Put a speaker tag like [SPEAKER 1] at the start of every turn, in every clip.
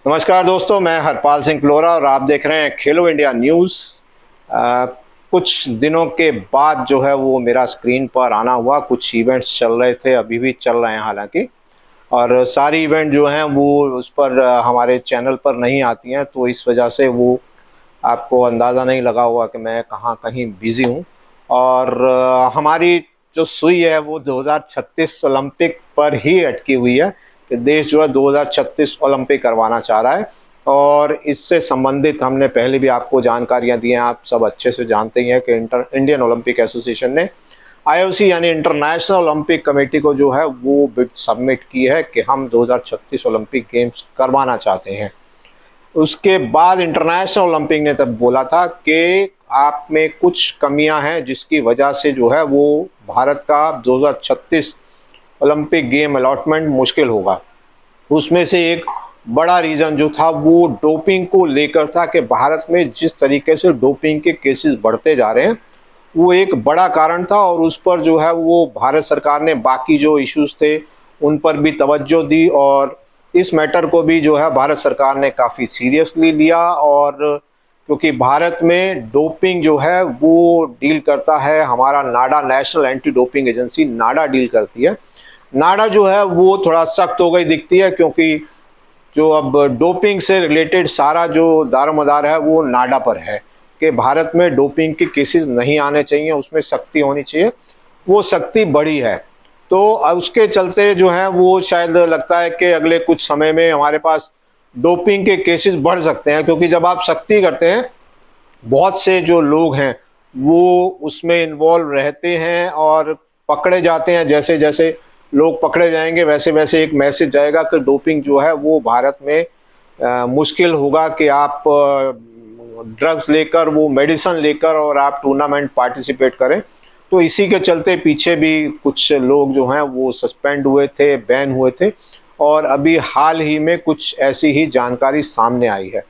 [SPEAKER 1] नमस्कार दोस्तों, मैं हरपाल सिंह प्लोरा और आप देख रहे हैं खेलो इंडिया न्यूज़। कुछ दिनों के बाद जो है वो मेरा स्क्रीन पर आना हुआ। कुछ इवेंट्स चल रहे थे, अभी भी चल रहे हैं हालांकि, और सारी इवेंट जो हैं वो उस पर हमारे चैनल पर नहीं आती हैं, तो इस वजह से वो आपको अंदाज़ा नहीं लगा होगा कि मैं कहीं बिज़ी हूँ। और हमारी जो सुई है वो 2036 ओलंपिक पर ही अटकी हुई है कि देश जो है 2036 ओलंपिक करवाना चाह रहा है। और इससे संबंधित हमने पहले भी आपको जानकारियां दी हैं, आप सब अच्छे से जानते ही हैं कि इंडियन ओलंपिक एसोसिएशन ने आईओसी यानी इंटरनेशनल ओलंपिक कमेटी को जो है वो बिड सबमिट की है कि हम 2036 ओलंपिक गेम्स करवाना चाहते हैं। उसके बाद इंटरनेशनल ओलंपिक ने तब बोला था कि आप में कुछ कमियां हैं जिसकी वजह से जो है वो भारत का 2036 ओलंपिक गेम अलॉटमेंट मुश्किल होगा। उसमें से एक बड़ा रीज़न जो था वो डोपिंग को लेकर था कि भारत में जिस तरीके से डोपिंग के केसेस बढ़ते जा रहे हैं वो एक बड़ा कारण था, और उस पर जो है वो भारत सरकार ने बाकी जो इश्यूज थे उन पर भी तवज्जो दी, और इस मैटर को भी जो है भारत सरकार ने काफ़ी सीरियसली लिया। और क्योंकि भारत में डोपिंग जो है वो डील करता है हमारा नाडा, नेशनल एंटी डोपिंग एजेंसी नाडा डील करती है। नाडा जो है वो थोड़ा सख्त हो गई दिखती है, क्योंकि जो अब डोपिंग से रिलेटेड सारा जो दारोमदार है वो नाडा पर है कि भारत में डोपिंग के केसेस नहीं आने चाहिए, उसमें सख्ती होनी चाहिए। वो सख्ती बढ़ी है, तो उसके चलते जो है वो शायद लगता है कि अगले कुछ समय में हमारे पास डोपिंग के केसेस बढ़ सकते हैं, क्योंकि जब आप सख्ती करते हैं बहुत से जो लोग हैं वो उसमें इन्वॉल्व रहते हैं और पकड़े जाते हैं। जैसे जैसे लोग पकड़े जाएंगे वैसे वैसे एक मैसेज जाएगा कि डोपिंग जो है वो भारत में मुश्किल होगा कि आप ड्रग्स लेकर, वो मेडिसिन लेकर और आप टूर्नामेंट पार्टिसिपेट करें। तो इसी के चलते पीछे भी कुछ लोग जो हैं वो सस्पेंड हुए थे, बैन हुए थे, और अभी हाल ही में कुछ ऐसी ही जानकारी सामने आई है।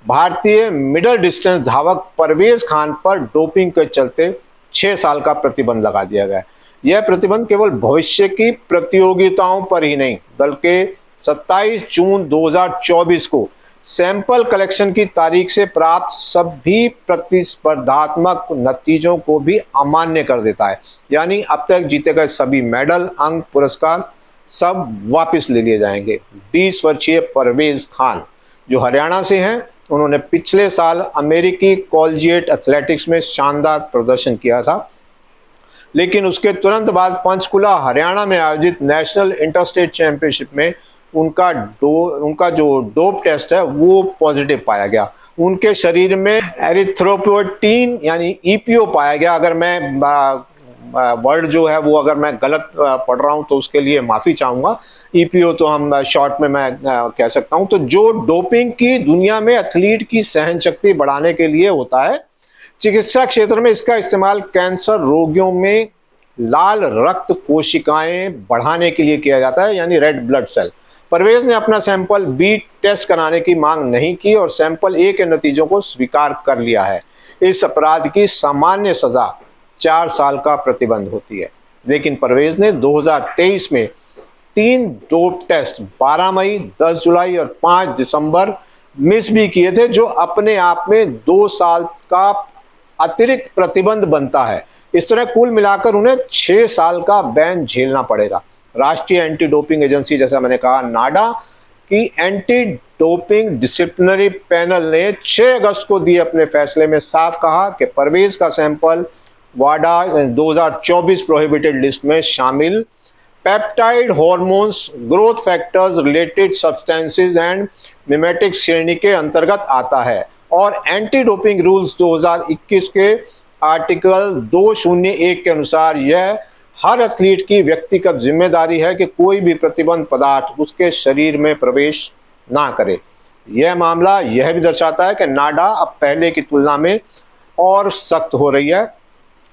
[SPEAKER 1] भारतीय मिडल डिस्टेंस धावक परवेज खान पर डोपिंग के चलते 6 साल का प्रतिबंध लगा दिया गया है। यह प्रतिबंध केवल भविष्य की प्रतियोगिताओं पर ही नहीं बल्कि 27 जून 2024 को सैंपल कलेक्शन की तारीख से प्राप्त सभी प्रतिस्पर्धात्मक नतीजों को भी अमान्य कर देता है। यानी अब तक जीते गए सभी मेडल, अंक, पुरस्कार सब वापस ले लिए जाएंगे। 20 वर्षीय परवेज खान जो हरियाणा से हैं, उन्होंने पिछले साल अमेरिकी कॉलेजिएट एथलेटिक्स में शानदार प्रदर्शन किया था, लेकिन उसके तुरंत बाद पंचकुला हरियाणा में आयोजित नेशनल इंटरस्टेट चैंपियनशिप में उनका जो डोप टेस्ट है वो पॉजिटिव पाया गया। उनके शरीर में एरिथ्रोपोएटिन यानी ईपीओ पाया गया। अगर मैं वर्ड जो है वो अगर मैं गलत पढ़ रहा हूं तो उसके लिए माफ़ी चाहूँगा। ईपीओ तो हम शॉर्ट में मैं कह सकता हूं। तो जो डोपिंग की दुनिया में एथलीट की सहन शक्ति बढ़ाने के लिए होता है, चिकित्सा क्षेत्र में इसका इस्तेमाल कैंसर रोगियों में लाल रक्त कोशिकाएं बढ़ाने के लिए किया जाता है, यानी रेड ब्लड सेल। परवेज ने अपना सैंपल बी टेस्ट कराने की मांग नहीं की और सैंपल ए के नतीजों को स्वीकार कर लिया है। इस अपराध की सामान्य सजा 4 साल का प्रतिबंध होती है। लेकिन परवेज ने 2023 में 3 डोप टेस्ट 12 मई, 10 जुलाई और 5 दिसंबर मिस भी किए थे, जो अपने आप में 2 साल का अतिरिक्त प्रतिबंध बनता है। इस तरह कुल मिलाकर उन्हें 6 साल का बैन झेलना पड़ेगा। राष्ट्रीय एंटी डोपिंग एजेंसी, जैसा मैंने कहा, नाडा की एंटी डोपिंग डिसिप्लिनरी पैनल ने 6 अगस्त को दिए अपने फैसले में साफ कहा कि परवेज का सैंपल वाडा 2024 प्रोहिबिटेड लिस्ट में शामिल peptide hormones, growth factors, related substances and mimetic श्रेणी के अंतर्गत आता है, और एंटी डोपिंग रूल्स 2021 के आर्टिकल 201 के अनुसार यह हर एथलीट की व्यक्तिगत जिम्मेदारी है कि कोई भी प्रतिबंध पदार्थ उसके शरीर में प्रवेश ना करे। यह मामला यह भी दर्शाता है कि नाडा अब पहले की तुलना में और सख्त हो रही है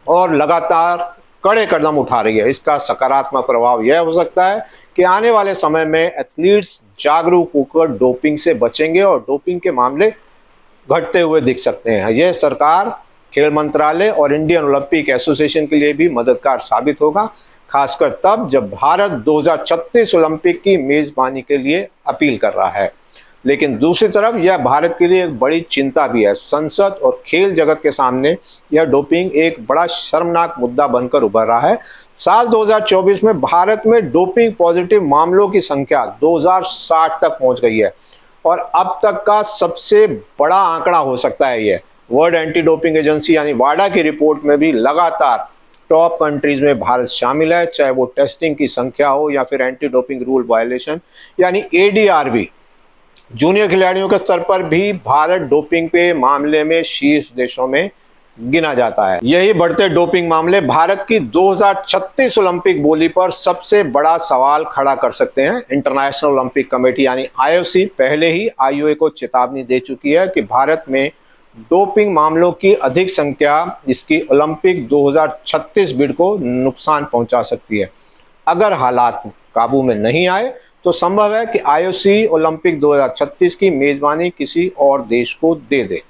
[SPEAKER 1] और लगातार कड़े कदम उठा रही है। इसका सकारात्मक प्रभाव यह हो सकता है कि आने वाले समय में एथलीट्स जागरूक होकर डोपिंग से बचेंगे और डोपिंग के मामले घटते हुए दिख सकते हैं। यह सरकार, खेल मंत्रालय और इंडियन ओलंपिक एसोसिएशन के लिए भी मददगार साबित होगा, खासकर तब जब भारत 2036 ओलंपिक की मेजबानी के लिए अपील कर रहा है। लेकिन दूसरी तरफ यह भारत के लिए एक बड़ी चिंता भी है। संसद और खेल जगत के सामने यह डोपिंग एक बड़ा शर्मनाक मुद्दा बनकर उभर रहा है। साल 2024 में भारत में डोपिंग पॉजिटिव मामलों की संख्या 2060 तक पहुंच गई है और अब तक का सबसे बड़ा आंकड़ा हो सकता है यह। वर्ल्ड एंटी डोपिंग एजेंसी यानी वाडा की रिपोर्ट में भी लगातार टॉप कंट्रीज में भारत शामिल है, चाहे वो टेस्टिंग की संख्या हो या फिर एंटी डोपिंग रूल वायलेशन यानी ADRV। जूनियर खिलाड़ियों के स्तर पर भी भारत डोपिंग पे मामले में शीर्ष देशों में गिना जाता है। यही बढ़ते डोपिंग मामले भारत की 2036 ओलंपिक बोली पर सबसे बड़ा सवाल खड़ा कर सकते हैं। इंटरनेशनल ओलंपिक कमेटी यानी IOC पहले ही IOA को चेतावनी दे चुकी है कि भारत में डोपिंग मामलों की अधिक संख्या इसकी ओलंपिक 2036 बिड को नुकसान पहुंचा सकती है। अगर हालात काबू में नहीं आए तो संभव है कि IOC ओलंपिक 2036 की मेजबानी किसी और देश को दे दे।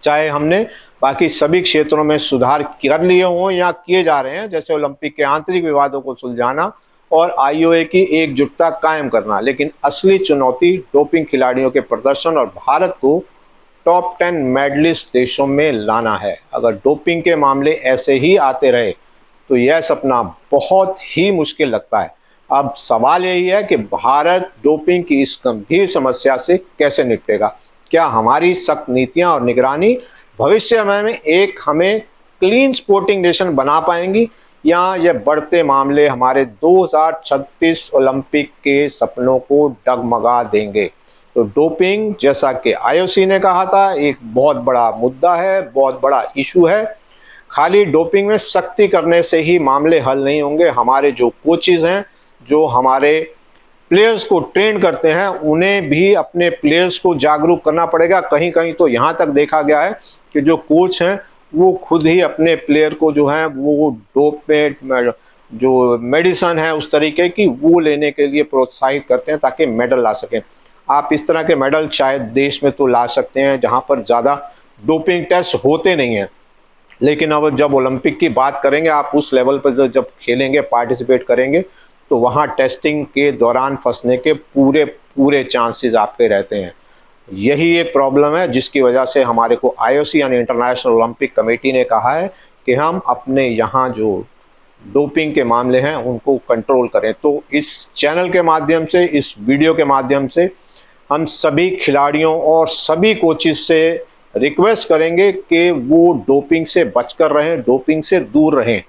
[SPEAKER 1] चाहे हमने बाकी सभी क्षेत्रों में सुधार कर लिए हों या किए जा रहे हैं, जैसे ओलंपिक के आंतरिक विवादों को सुलझाना और IOA की एकजुटता कायम करना, लेकिन असली चुनौती डोपिंग खिलाड़ियों के प्रदर्शन और भारत को टॉप 10 मेडलिस्ट देशों में लाना है। अगर डोपिंग के मामले ऐसे ही आते रहे तो यह सपना बहुत ही मुश्किल लगता है। अब सवाल यही है कि भारत डोपिंग की इस गंभीर समस्या से कैसे निपटेगा। क्या हमारी सख्त नीतियां और निगरानी भविष्य में एक हमें क्लीन स्पोर्टिंग नेशन बना पाएंगी या यह बढ़ते मामले हमारे 2036 ओलंपिक के सपनों को डगमगा देंगे। तो डोपिंग, जैसा कि IOC ने कहा था, एक बहुत बड़ा मुद्दा है, बहुत बड़ा इशू है। खाली डोपिंग में सख्ती करने से ही मामले हल नहीं होंगे। हमारे जो कोचेज हैं, जो हमारे प्लेयर्स को ट्रेन करते हैं, उन्हें भी अपने प्लेयर्स को जागरूक करना पड़ेगा। कहीं कहीं तो यहाँ तक देखा गया है कि जो कोच हैं वो खुद ही अपने प्लेयर को जो है वो डोप में जो मेडिसिन है उस तरीके की वो लेने के लिए प्रोत्साहित करते हैं ताकि मेडल ला सकें। आप इस तरह के मेडल शायद देश में तो ला सकते हैं जहाँ पर ज़्यादा डोपिंग टेस्ट होते नहीं हैं, लेकिन अब जब ओलंपिक की बात करेंगे, आप उस लेवल पर जब खेलेंगे, पार्टिसिपेट करेंगे, तो वहाँ टेस्टिंग के दौरान फंसने के पूरे चांसेस आपके रहते हैं। यही एक प्रॉब्लम है जिसकी वजह से हमारे को IOC यानी इंटरनेशनल ओलंपिक कमेटी ने कहा है कि हम अपने यहाँ जो डोपिंग के मामले हैं उनको कंट्रोल करें। तो इस चैनल के माध्यम से, इस वीडियो के माध्यम से हम सभी खिलाड़ियों और सभी कोचेस से रिक्वेस्ट करेंगे कि वो डोपिंग से बचकर रहें, डोपिंग से दूर रहें।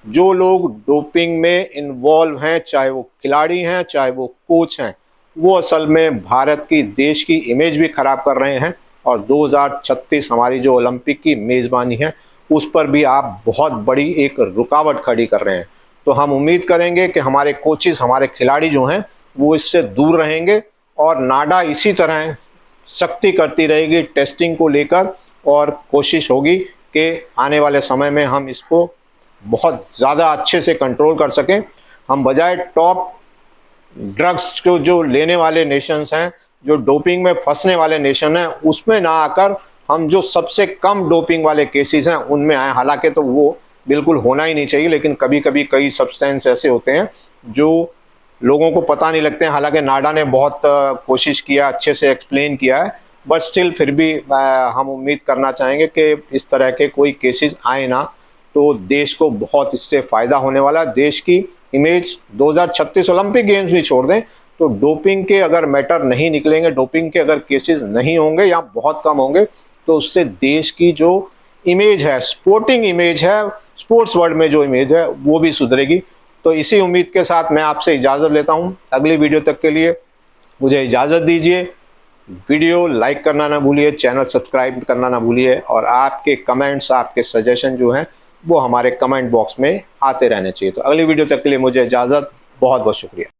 [SPEAKER 1] जो लोग डोपिंग में इन्वॉल्व हैं, चाहे वो खिलाड़ी हैं, चाहे वो कोच हैं, वो असल में भारत की देश की इमेज भी खराब कर रहे हैं और 2036 हमारी जो ओलंपिक की मेज़बानी है उस पर भी आप बहुत बड़ी एक रुकावट खड़ी कर रहे हैं। तो हम उम्मीद करेंगे कि हमारे कोचेस, हमारे खिलाड़ी जो हैं वो इससे दूर रहेंगे और नाडा इसी तरह सख्ती करती रहेगी टेस्टिंग को लेकर और कोशिश होगी कि आने वाले समय में हम इसको बहुत ज़्यादा अच्छे से कंट्रोल कर सकें। हम बजाय टॉप ड्रग्स को जो लेने वाले नेशंस हैं, जो डोपिंग में फंसने वाले नेशन हैं, उसमें ना आकर हम जो सबसे कम डोपिंग वाले केसेस हैं उनमें आए। हालांकि तो वो बिल्कुल होना ही नहीं चाहिए, लेकिन कभी कभी कई सब्सटेंस ऐसे होते हैं जो लोगों को पता नहीं लगते हैं। हालांकि नाडा ने बहुत कोशिश किया, अच्छे से एक्सप्लेन किया है, बट स्टिल फिर भी हम उम्मीद करना चाहेंगे कि इस तरह के कोई केसेस आए ना, तो देश को बहुत इससे फ़ायदा होने वाला है। देश की इमेज 2036 ओलंपिक गेम्स भी छोड़ दें तो डोपिंग के अगर मैटर नहीं निकलेंगे, डोपिंग के अगर केसेस नहीं होंगे या बहुत कम होंगे, तो उससे देश की जो इमेज है, स्पोर्टिंग इमेज है, स्पोर्ट्स वर्ल्ड में जो इमेज है वो भी सुधरेगी। तो इसी उम्मीद के साथ मैं आपसे इजाज़त लेता हूँ। अगली वीडियो तक के लिए मुझे इजाज़त दीजिए। वीडियो लाइक करना ना भूलिए, चैनल सब्सक्राइब करना ना भूलिए और आपके कमेंट्स, आपके सजेशन जो हैं वो हमारे कमेंट बॉक्स में आते रहने चाहिए। तो अगली वीडियो तक के लिए मुझे इजाज़त, बहुत बहुत शुक्रिया।